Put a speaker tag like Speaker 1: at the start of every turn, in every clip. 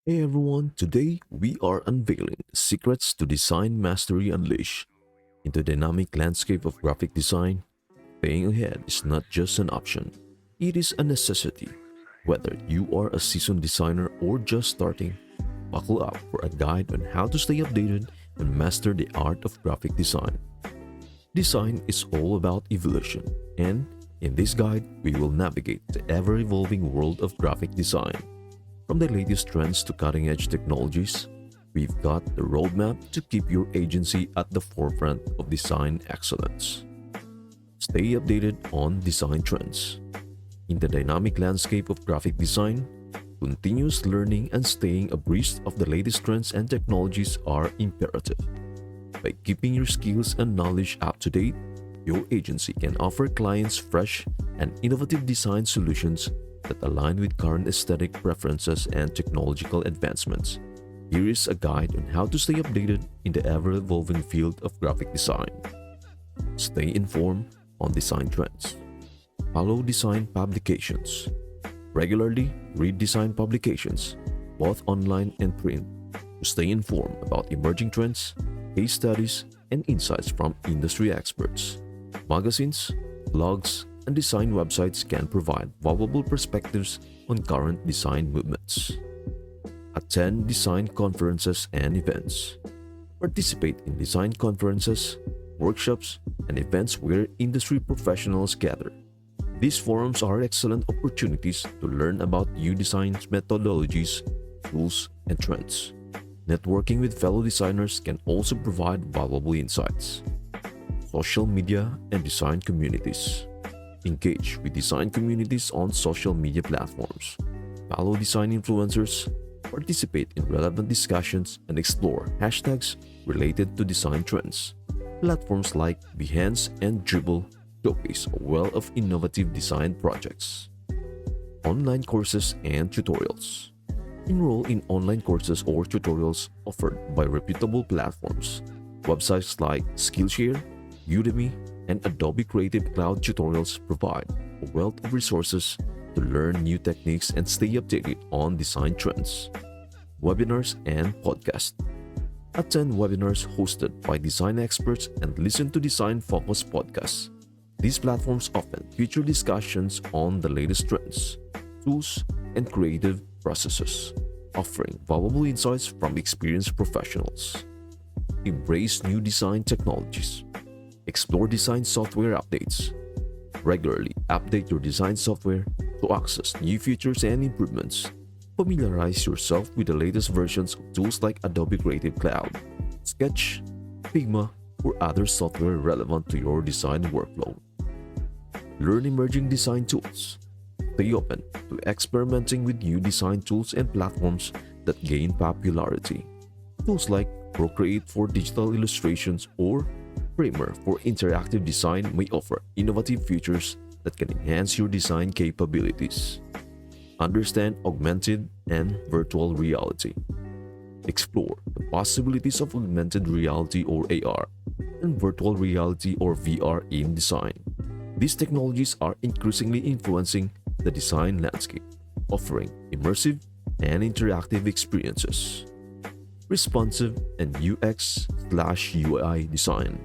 Speaker 1: Hey everyone, today we are unveiling secrets to design mastery unleashed. In the dynamic landscape of graphic design, staying ahead is not just an option, it is a necessity. Whether you are a seasoned designer or just starting, buckle up for a guide on how to stay updated and master the art of graphic design. Design is all about evolution, and in this guide, we will navigate the ever evolving world of graphic design. From the latest trends to cutting edge technologies, we've got the roadmap to keep your agency at the forefront of design excellence. Stay updated on design trends. In the dynamic landscape of graphic design, continuous learning and staying abreast of the latest trends and technologies are imperative. By keeping your skills and knowledge up to date, your agency can offer clients fresh and innovative design solutions that align with current aesthetic preferences and technological advancements. Here is a guide on how to stay updated in the ever-evolving field of graphic design. Stay informed on design trends. Follow design publications. Regularly read design publications, both online and print, to stay informed about emerging trends, case studies, and insights from industry experts. Magazines, blogs, and design websites can provide valuable perspectives on current design movements. Attend design conferences and events. Participate in design conferences, workshops, and events where industry professionals gather. These forums are excellent opportunities to learn about new design methodologies, tools, and trends. Networking with fellow designers can also provide valuable insights. Social media and design communities. Engage with design communities on social media platforms. Follow design influencers, participate in relevant discussions, and explore hashtags related to design trends. Platforms like Behance and Dribble showcase a wealth of innovative design projects. Online courses and tutorials. Enroll in online courses or tutorials offered by reputable platforms. Websites like Skillshare, Udemy, and Adobe Creative Cloud tutorials provide a wealth of resources to learn new techniques and stay updated on design trends. Webinars and podcasts. Attend webinars hosted by design experts and listen to design-focused podcasts. These platforms often feature discussions on the latest trends, tools, and creative processes, offering valuable insights from experienced professionals. Embrace new design technologies. Explore design software updates. Regularly update your design software to access new features and improvements. Familiarize yourself with the latest versions of tools like Adobe Creative Cloud, Sketch, Figma, or other software relevant to your design workflow. Learn emerging design tools. Stay open to experimenting with new design tools and platforms that gain popularity. Tools like Procreate for digital illustrations or Framer for interactive design may offer innovative features that can enhance your design capabilities. Understand augmented and virtual reality. Explore the possibilities of augmented reality or AR and virtual reality or VR in design. These technologies are increasingly influencing the design landscape, offering immersive and interactive experiences. Responsive and UX/UI design.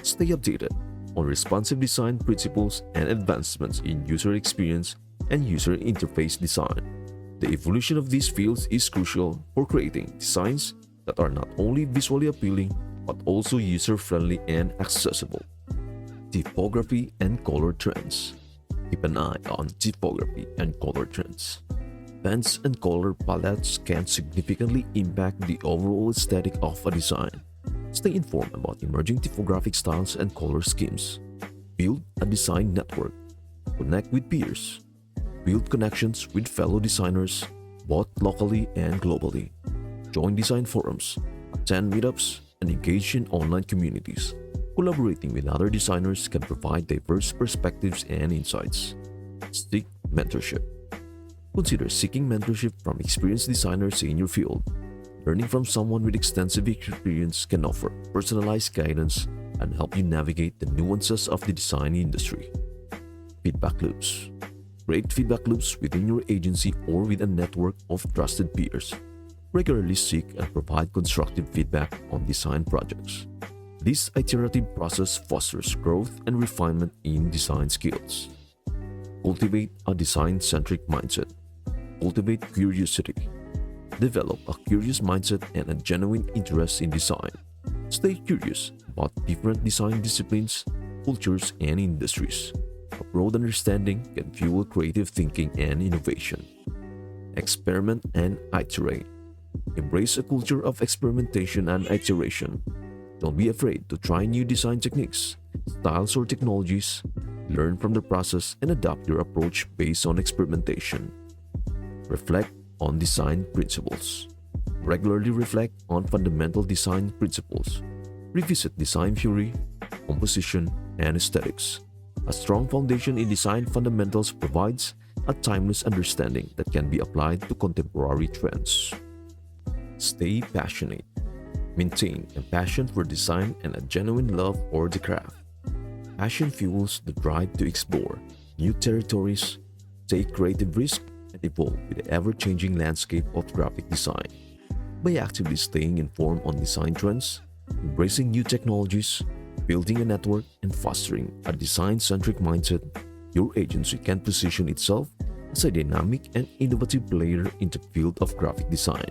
Speaker 1: Stay updated on responsive design principles and advancements in user experience and user interface design. The evolution of these fields is crucial for creating designs that are not only visually appealing but also user-friendly and accessible. Typography and color trends. Keep an eye on typography and color trends. Fonts and color palettes can significantly impact the overall aesthetic of a design. Stay informed about emerging typographic styles and color schemes. Build a design network. Connect with peers. Build connections with fellow designers, both locally and globally. Join design forums, attend meetups, and engage in online communities. Collaborating with other designers can provide diverse perspectives and insights. Seek mentorship. Consider seeking mentorship from experienced designers in your field. Learning from someone with extensive experience can offer personalized guidance and help you navigate the nuances of the design industry. Feedback loops. Create feedback loops within your agency or with a network of trusted peers. regularly seek and provide constructive feedback on design projects. This iterative process fosters growth and refinement in design skills. Cultivate a design-centric mindset. Cultivate curiosity. Develop a curious mindset and a genuine interest in design. Stay curious about different design disciplines, cultures, and industries. A broad understanding can fuel creative thinking and innovation. Experiment and iterate. Embrace a culture of experimentation and iteration. Don't be afraid to try new design techniques, styles, or technologies. Learn from the process and adapt your approach based on experimentation. Reflect on design principles. Regularly reflect on fundamental design principles. Revisit design theory, composition, and aesthetics. A strong foundation in design fundamentals provides a timeless understanding that can be applied to contemporary trends. Stay passionate. Maintain a passion for design and a genuine love for the craft. Passion fuels the drive to explore new territories, take creative risks, and evolve with the ever-changing landscape of graphic design. By actively staying informed on design trends, embracing new technologies, building a network, and fostering a design-centric mindset, your agency can position itself as a dynamic and innovative player in the field of graphic design.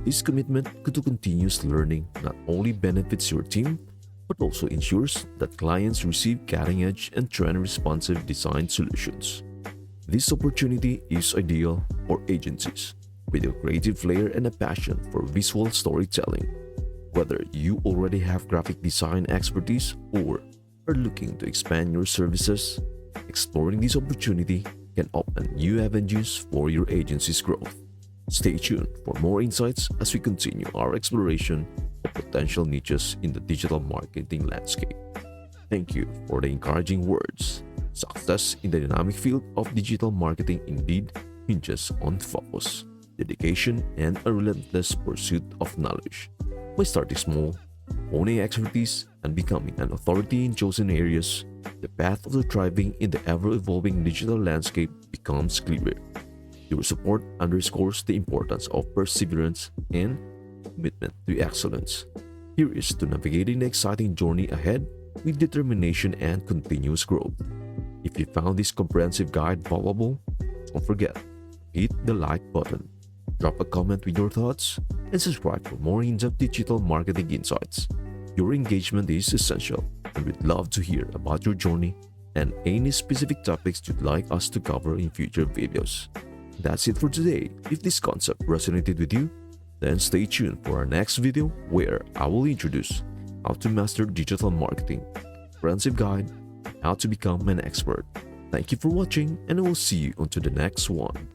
Speaker 1: This commitment to continuous learning not only benefits your team, but also ensures that clients receive cutting-edge and trend-responsive design solutions. This opportunity is ideal for agencies with a creative flair and a passion for visual storytelling. Whether you already have graphic design expertise or are looking to expand your services, exploring this opportunity can open new avenues for your agency's growth. Stay tuned for more insights as we continue our exploration of potential niches in the digital marketing landscape. Thank you for the encouraging words. Success in the dynamic field of digital marketing indeed hinges on focus, dedication, and a relentless pursuit of knowledge. By starting small, owning expertise, and becoming an authority in chosen areas, the path of the thriving in the ever-evolving digital landscape becomes clearer. Your support underscores the importance of perseverance and commitment to excellence. Here is to navigating the exciting journey ahead with determination and continuous growth. If you found this comprehensive guide valuable, don't forget, hit the like button, drop a comment with your thoughts, and subscribe for more in-depth digital marketing insights. Your engagement is essential, and we'd love to hear about your journey and any specific topics you'd like us to cover in future videos. That's it for today. If this concept resonated with you, then stay tuned for our next video where I will introduce how to master digital marketing, comprehensive guide, and how to become an expert. Thank you for watching, and I will see you onto the next one.